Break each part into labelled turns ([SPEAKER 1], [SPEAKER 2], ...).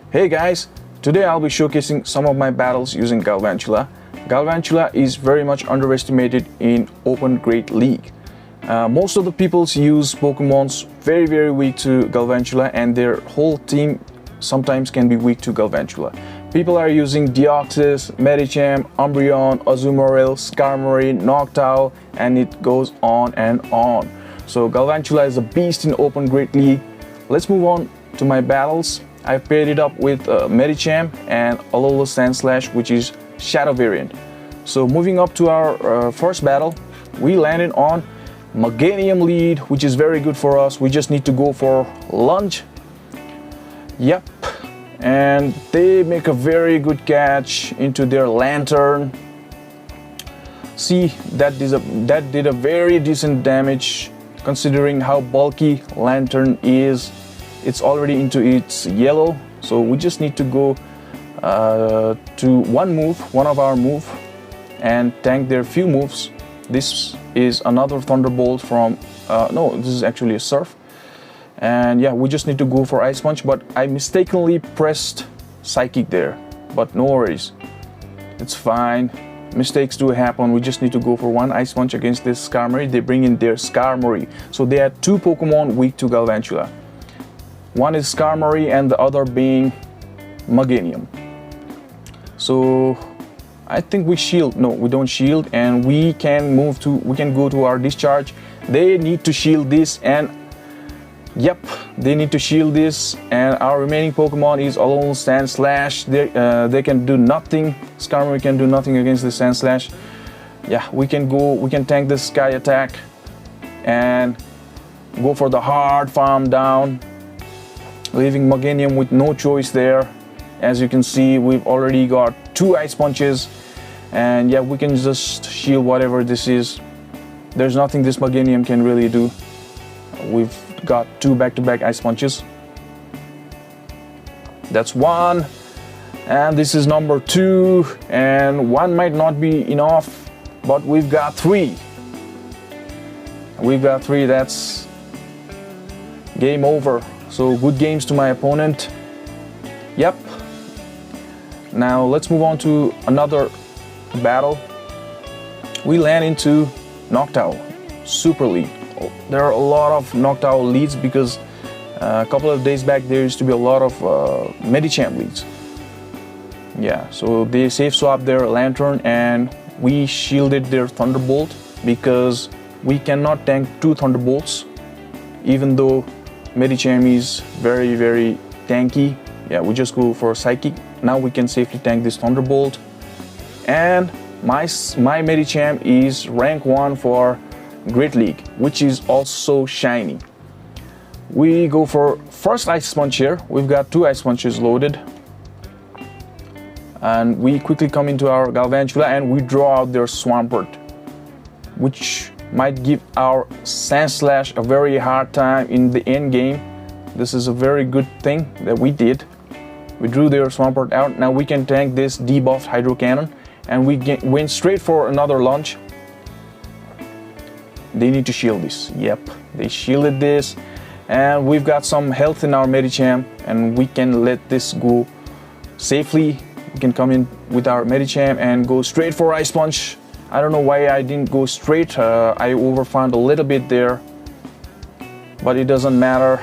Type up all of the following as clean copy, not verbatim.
[SPEAKER 1] Hey guys, today I'll be showcasing some of my battles using Galvantula. Galvantula is very much underestimated in Open Great League. Most of the people use Pokemons very weak to Galvantula, and their whole team sometimes can be weak to Galvantula. People are using Deoxys, Medicham, Umbreon, Azumarill, Skarmory, Noctowl, and it goes on and on. So Galvantula is a beast in Open Great League. Let's move on to my battles. I've paired it up with Medicham and Alola Sandslash, which is Shadow variant. So moving up to our first battle, we landed on Meganium lead, which is very good for us. We just need to go for lunge. Yep, and they make a very good catch into their Lantern. See, that did a very decent damage considering how bulky Lantern is. It's already into its yellow, so we just need to go to one of our move, and tank their few moves. This is another Thunderbolt from no, this is actually a Surf. And yeah, we just need to go for Ice Punch, but I mistakenly pressed Psychic there, but no worries, it's fine. Mistakes do happen. We just need to go for one Ice Punch against this Skarmory. They bring in their Skarmory, so they had two Pokemon weak to Galvantula. One is Skarmory and the other being Meganium. So I think we shield. No, we don't shield, and we can go to our discharge. They need to shield this, and yep, they need to shield this, and our remaining Pokemon is Alola Sandslash. They can do nothing. Skarmory can do nothing against the Sandslash. Yeah, we can tank this Sky attack and go for the hard farm down, leaving Meganium with no choice there. As you can see, we've already got two Ice Punches, and yeah, we can just shield whatever this is. There's nothing this Meganium can really do. We've got two back-to-back Ice Punches. That's one, and this is number two, and one might not be enough, but we've got three. That's game over. So good games to my opponent. Yep. Now let's move on to another battle. We land into Noctowl Super League. There are a lot of Noctowl leads because a couple of days back there used to be a lot of Medicham leads. Yeah, so they safe swapped their Lantern, and we shielded their Thunderbolt because we cannot tank two Thunderbolts, even though Medicham is very tanky. Yeah, we just go for Psychic. Now we can safely tank this Thunderbolt, and my Medicham is rank 1 for Great League, which is also shiny. We go for first Ice Punch here. We've got two Ice Punches loaded, and we quickly come into our Galvantula and we draw out their Swampert, which might give our Sandslash a very hard time in the end game. This is a very good thing that we did. We drew their Swampert out. Now we can tank this debuffed Hydro Cannon, and we went straight for another launch. They need to shield this. Yep, they shielded this, and we've got some health in our Medicham, and we can let this go safely. We can come in with our Medicham and go straight for Ice Punch. I don't know why I didn't go straight. I overfarmed a little bit there, but it doesn't matter.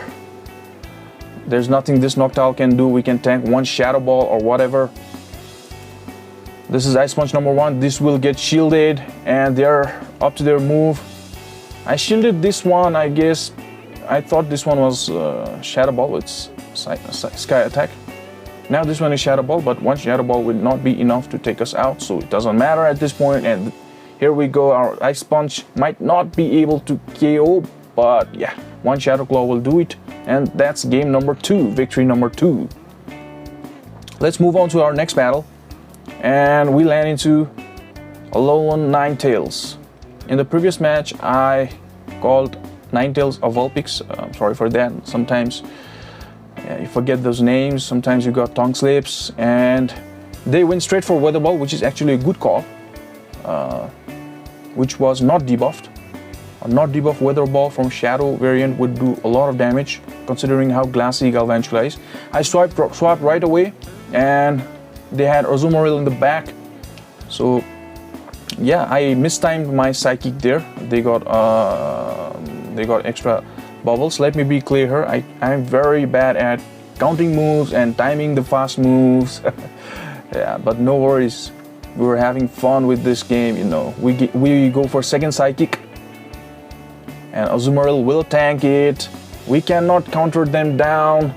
[SPEAKER 1] There's nothing this Noctowl can do. We can tank one Shadow Ball or whatever. This is Ice Punch number 1. This will get shielded, and they're up to their move. I shielded this one, I guess. I thought this one was Shadow Ball. It's Sky Attack. Now this one is Shadow Ball, but one Shadow Ball would not be enough to take us out, so it doesn't matter at this point. And here we go. Our Ice Punch might not be able to KO, but yeah, one Shadow Claw will do it. And that's game number 2, victory number 2. Let's move on to our next battle, and we land into Alola Ninetales. In the previous match, I called Ninetales a Vulpix. Sorry for that. Sometimes you forget those names. Sometimes you got tongue slips, and they went straight for Weather Ball, which is actually a good call, which was not debuffed. A not debuffed Weather Ball from Shadow variant would do a lot of damage. considering how glassy Galvantula is. I swapped right away, and they had Azumarill in the back. So yeah, I mistimed my Psychic there. They got extra bubbles. Let me be clear here. I'm very bad at counting moves and timing the fast moves. Yeah, but no worries. We were having fun with this game, you know. We go for second Psychic, and Azumarill will tank it. We cannot counter them down,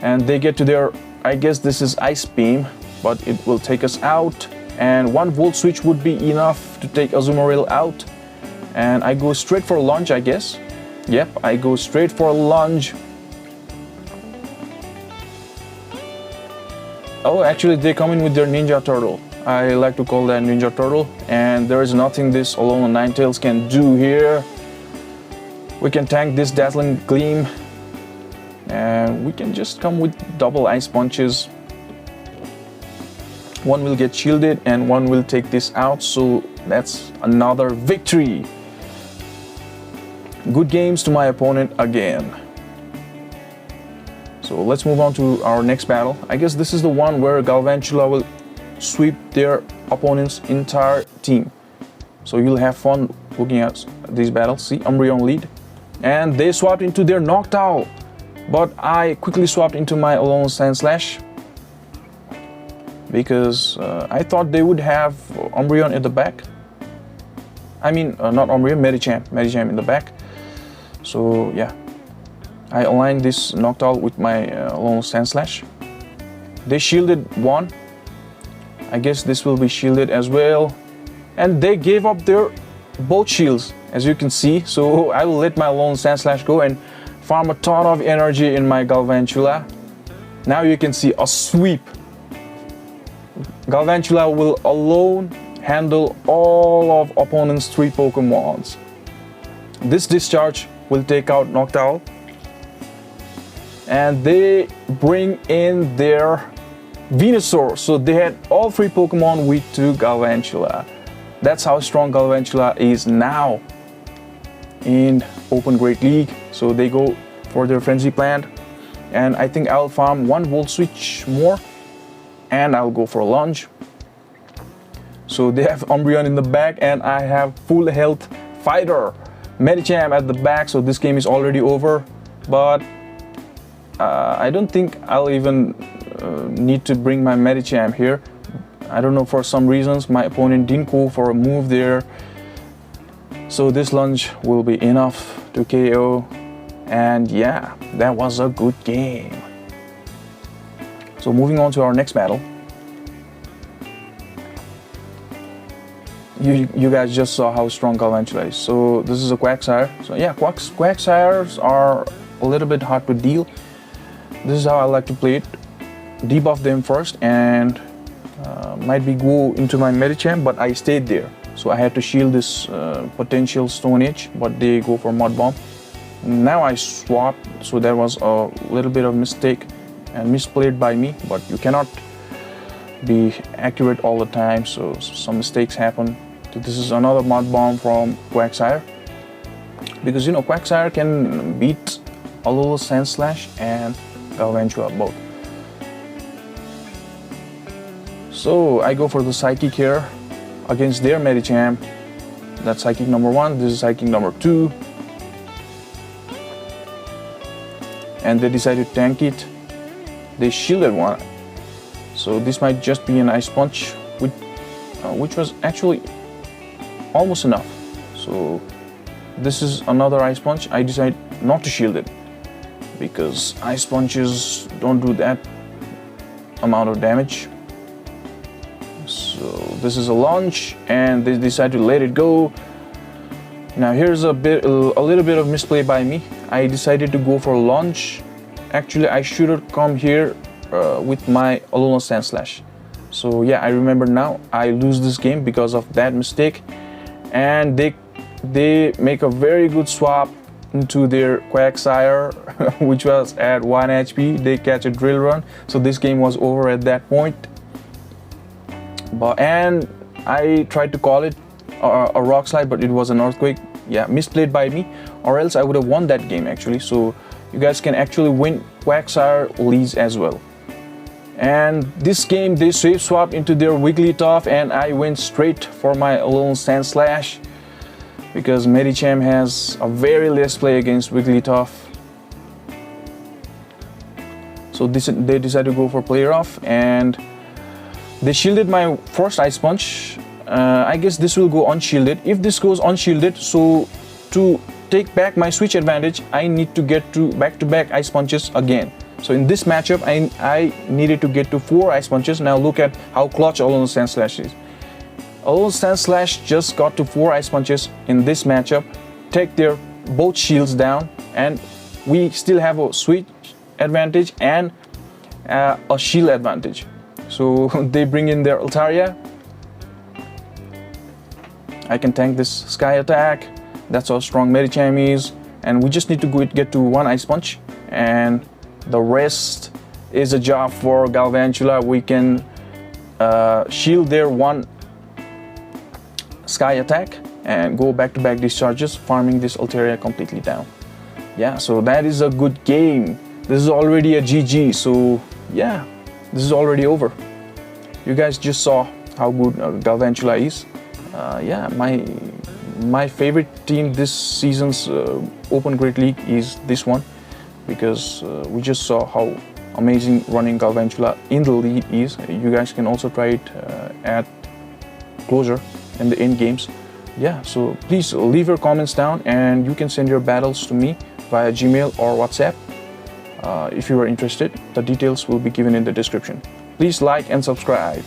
[SPEAKER 1] and they get to their, I guess this is Ice Beam, but it will take us out. And 1 Volt Switch would be enough to take Azumarill out. And I go straight for a lunge, I guess. Yep, I go straight for a lunge. Oh, actually they come in with their Ninja Turtle. I like to call that Ninja Turtle. And there is nothing this Alolan Ninetales can do here. We can tank this Dazzling Gleam. And we can just come with double Ice Punches. One will get shielded and one will take this out, so that's another victory. Good games to my opponent again. So let's move on to our next battle. I guess this is the one where Galvantula will sweep their opponent's entire team. So you'll have fun looking at these battles. See, Umbreon lead. And they swapped into their Noctowl. But I quickly swapped into my Alolan Sandslash, because I thought they would have Umbreon at the back. I mean, not Umbreon, Medicham in the back. So yeah, I aligned this Noctowl with my Alolan Sandslash. They shielded one. I guess this will be shielded as well. And they gave up their both shields, as you can see. So I will let my Alolan Sandslash go and farm a ton of energy in my Galvantula. Now you can see a sweep. Galvantula will alone handle all of opponent's 3 Pokemons. This discharge will take out Noctowl, and they bring in their Venusaur. So they had all 3 Pokemon with 2 Galvantula. That's how strong Galvantula is now in Open Great League. So they go for their Frenzy Plant, and I think I'll farm 1 Volt Switch more, and I'll go for a lunge. So they have Umbreon in the back, and I have full health fighter Medicham at the back. So this game is already over, but I don't think I'll even need to bring my Medicham here. I don't know, for some reasons my opponent didn't go for a move there. So this lunge will be enough to KO, and yeah, that was a good game. So moving on to our next battle. You guys just saw how strong Galvantula is. So this is a Quagsire. So yeah, Quagsires are a little bit hard to deal. This is how I like to play it. Debuff them first, and might be go into my Medicham, but I stayed there. So I had to shield this potential Stone Edge, but they go for Mud Bomb. Now I swapped, so there was a little bit of mistake and misplayed by me, but you cannot be accurate all the time, so some mistakes happen. So this is another Mud Bomb from Quagsire, because you know Quagsire can beat Alolan Sandslash and Galvantula both. So I go for the Psychic here against their Medicham. That's Psychic number 1, this is Psychic number 2. And they decided to tank it. They shielded one. So this might just be an Ice Punch, which was actually almost enough. So this is another Ice Punch. I decided not to shield it, because Ice Punches don't do that amount of damage. So this is a launch, and they decide to let it go. Now here's a little bit of misplay by me. I decided to go for a launch. Actually, I should have come here with my Alolan Sandslash. So yeah, I remember now. I lose this game because of that mistake, and they make a very good swap into their Quagsire, which was at 1 HP. They catch a Drill Run, so this game was over at that point. And I tried to call it a Rock Slide, but it was an Earthquake. Yeah, misplayed by me, or else I would have won that game actually. So you guys can actually win Quagsire leads as well. And this game they save swap into their Wigglytuff, and I went straight for my Alolan Sandslash because Medicham has a very less play against Wigglytuff. So they decided to go for play rough, and they shielded my first Ice Punch. I guess this will go unshielded. If this goes unshielded, so to take back my switch advantage, I need to get to back-to-back Ice Punches again. So in this matchup, I needed to get to 4 Ice Punches. Now look at how clutch Alolan Sandslash is. Alolan Sandslash just got to 4 Ice Punches in this matchup, take their both shields down, and we still have a switch advantage and a shield advantage. So they bring in their Altaria. I can tank this Sky attack. That's how strong Medicham is, and we just need to get to 1 Ice Punch, and the rest is a job for Galvantula. We can shield their 1 Sky attack and go back-to-back discharges, farming this Altaria completely down. Yeah, so that is a good game. This is already a GG, so yeah, this is already over. You guys just saw how good Galvantula is. Yeah, my favorite team this season's Open Great League is this one, because we just saw how amazing running Galvantula in the lead is. You guys can also try it at closer in the end games. Yeah, so please leave your comments down, and you can send your battles to me via Gmail or WhatsApp if you are interested. The details will be given in the description. Please like and subscribe.